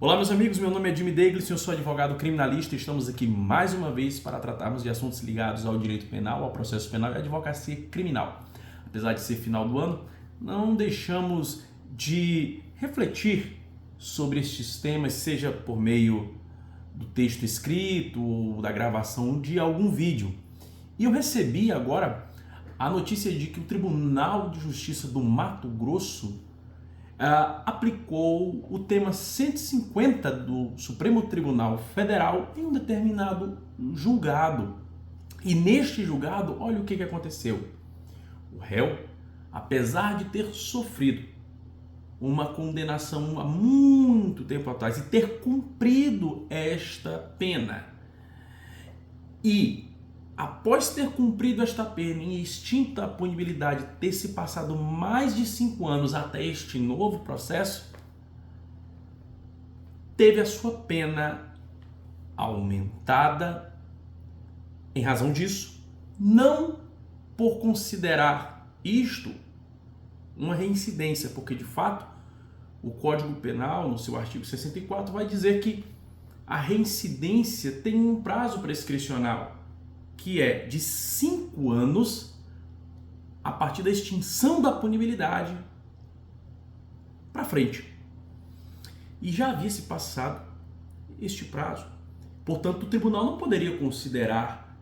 Olá, meus amigos, meu nome é Jimmy Davis, eu sou advogado criminalista e estamos aqui mais uma vez para tratarmos de assuntos ligados ao direito penal, ao processo penal e à advocacia criminal. Apesar de ser final do ano, não deixamos de refletir sobre estes temas, seja por meio do texto escrito ou da gravação de algum vídeo. E eu recebi agora a notícia de que o Tribunal de Justiça do Mato Grosso aplicou o tema 150 do Supremo Tribunal Federal em um determinado julgado. E neste julgado, olha o que aconteceu. O réu, apesar de ter sofrido uma condenação há muito tempo atrás e ter cumprido esta pena, e após ter cumprido esta pena em extinta a punibilidade, ter se passado mais de 5 anos até este novo processo, teve a sua pena aumentada em razão disso, não por considerar isto uma reincidência, porque de fato o Código Penal, no seu artigo 64, vai dizer que a reincidência tem um prazo prescricional, que é de 5 anos a partir da extinção da punibilidade para frente. E já havia se passado este prazo. Portanto, o tribunal não poderia considerar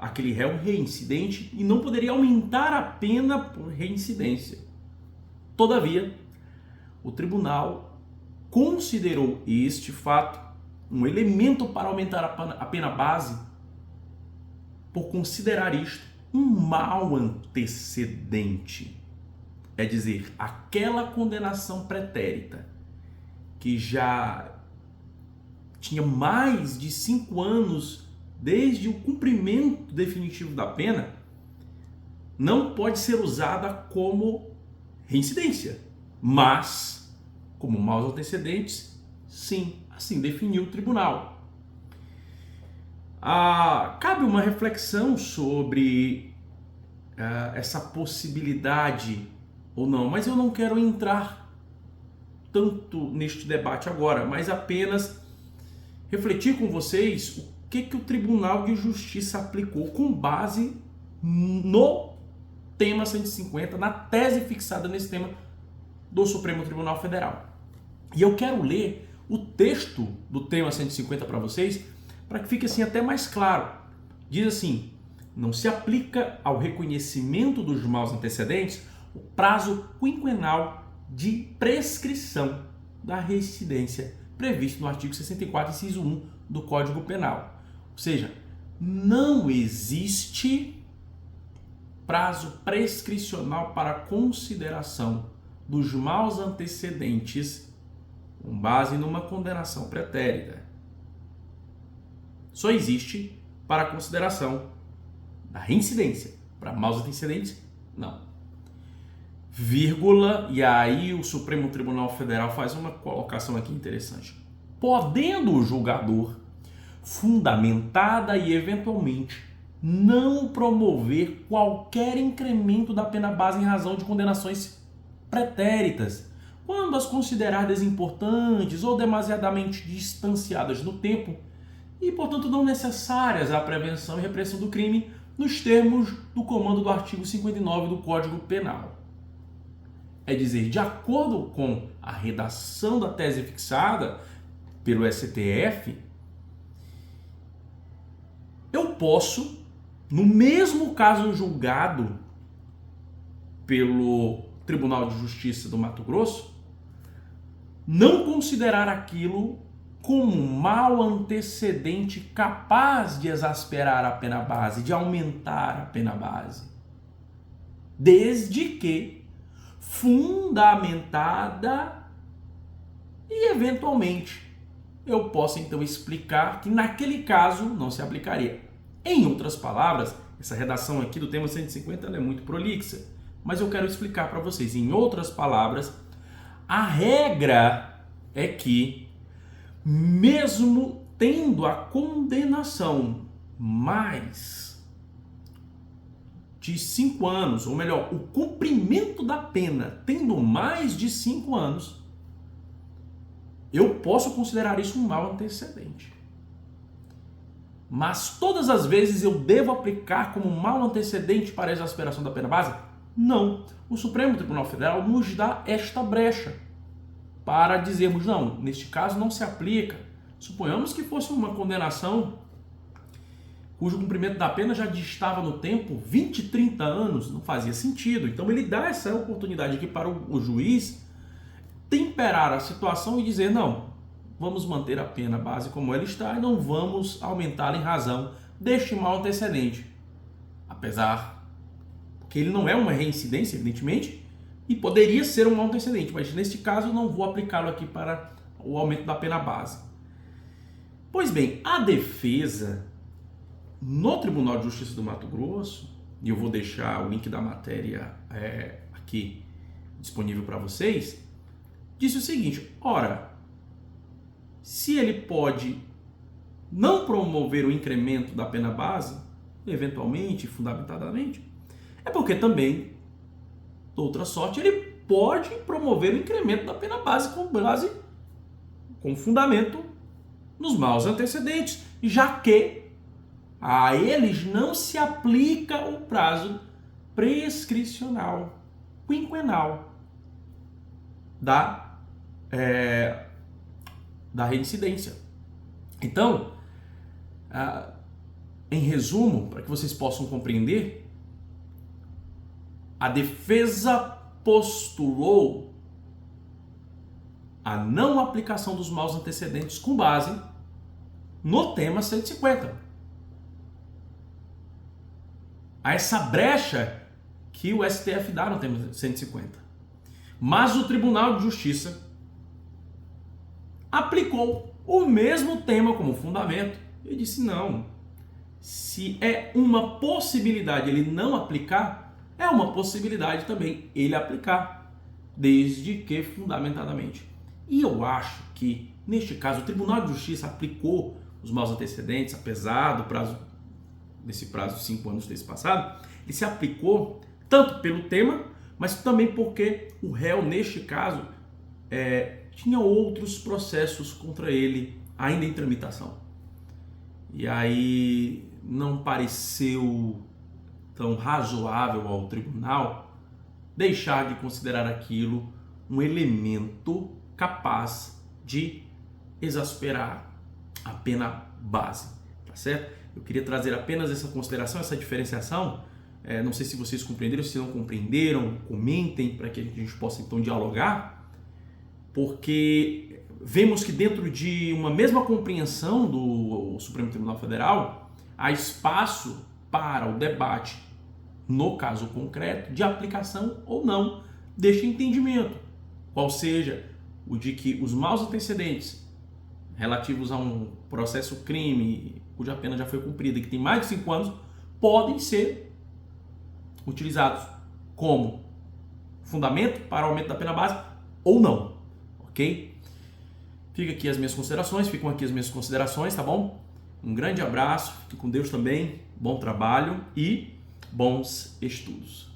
aquele réu reincidente e não poderia aumentar a pena por reincidência. Todavia, o tribunal considerou este fato um elemento para aumentar a pena base por considerar isto um mau antecedente. É dizer, aquela condenação pretérita que já tinha mais de 5 anos desde o cumprimento definitivo da pena, não pode ser usada como reincidência, mas como maus antecedentes, sim, assim definiu o tribunal. Cabe uma reflexão sobre essa possibilidade ou não, mas eu não quero entrar tanto neste debate agora, mas apenas refletir com vocês o que o Tribunal de Justiça aplicou com base no tema 150, na tese fixada nesse tema do Supremo Tribunal Federal. E eu quero ler o texto do tema 150 para vocês, para que fique assim até mais claro. Diz assim: não se aplica ao reconhecimento dos maus antecedentes o prazo quinquenal de prescrição da reincidência previsto no artigo 64, inciso 1 do Código Penal. Ou seja, não existe prazo prescricional para consideração dos maus antecedentes com base numa condenação pretérita. Só existe para a consideração da reincidência. Para maus antecedentes, não. Vírgula, e aí o Supremo Tribunal Federal faz uma colocação aqui interessante. Podendo o julgador, fundamentada e eventualmente, não promover qualquer incremento da pena base em razão de condenações pretéritas, quando as considerar desimportantes ou demasiadamente distanciadas no tempo, e, portanto, não necessárias à prevenção e repressão do crime nos termos do comando do artigo 59 do Código Penal. É dizer, de acordo com a redação da tese fixada pelo STF, eu posso, no mesmo caso julgado pelo Tribunal de Justiça do Mato Grosso, não considerar aquilo como um mau antecedente capaz de exasperar a pena base, de aumentar a pena base, desde que fundamentada e eventualmente eu possa então explicar que naquele caso não se aplicaria. Em outras palavras, essa redação aqui do tema 150 ela é muito prolixa, mas eu quero explicar para vocês. Em outras palavras, a regra é que mesmo tendo a condenação mais de 5 anos, ou melhor, o cumprimento da pena tendo mais de 5 anos, eu posso considerar isso um mal antecedente. Mas todas as vezes eu devo aplicar como mal antecedente para a exasperação da pena base? Não. O Supremo Tribunal Federal nos dá esta brecha para dizermos, não, neste caso não se aplica. Suponhamos que fosse uma condenação cujo cumprimento da pena já distava no tempo 20, 30 anos, não fazia sentido. Então ele dá essa oportunidade aqui para o juiz temperar a situação e dizer, não, vamos manter a pena base como ela está e não vamos aumentá-la em razão deste mal antecedente. Apesar que ele não é uma reincidência, evidentemente, e poderia ser um mal antecedente, mas neste caso eu não vou aplicá-lo aqui para o aumento da pena base. Pois bem, a defesa no Tribunal de Justiça do Mato Grosso, e eu vou deixar o link da matéria aqui disponível para vocês, disse o seguinte, ora, se ele pode não promover o incremento da pena base, eventualmente, fundamentadamente, é porque também, outra sorte, ele pode promover o incremento da pena base com fundamento nos maus antecedentes, já que a eles não se aplica o prazo prescricional quinquenal da reincidência. Então, em resumo, para que vocês possam compreender, a defesa postulou a não aplicação dos maus antecedentes com base no tema 150. A essa brecha que o STF dá no tema 150. Mas o Tribunal de Justiça aplicou o mesmo tema como fundamento e disse não, se é uma possibilidade ele não aplicar, é uma possibilidade também ele aplicar, desde que fundamentadamente. E eu acho que, neste caso, o Tribunal de Justiça aplicou os maus antecedentes, apesar do prazo, desse prazo de 5 anos ter se passado, ele se aplicou tanto pelo tema, mas também porque o réu, neste caso, tinha outros processos contra ele ainda em tramitação. E aí não pareceu tão razoável ao tribunal deixar de considerar aquilo um elemento capaz de exasperar a pena base, tá certo? Eu queria trazer apenas essa consideração, essa diferenciação. Não sei se vocês compreenderam, se não compreenderam, comentem para que a gente possa então dialogar, porque vemos que dentro de uma mesma compreensão do Supremo Tribunal Federal, há espaço para o debate, no caso concreto, de aplicação ou não deste entendimento, qual seja o de que os maus antecedentes relativos a um processo crime cuja pena já foi cumprida e que tem mais de 5 anos, podem ser utilizados como fundamento para o aumento da pena base ou não, ok? Ficam aqui as minhas considerações, tá bom? Um grande abraço, fique com Deus também, bom trabalho e bons estudos.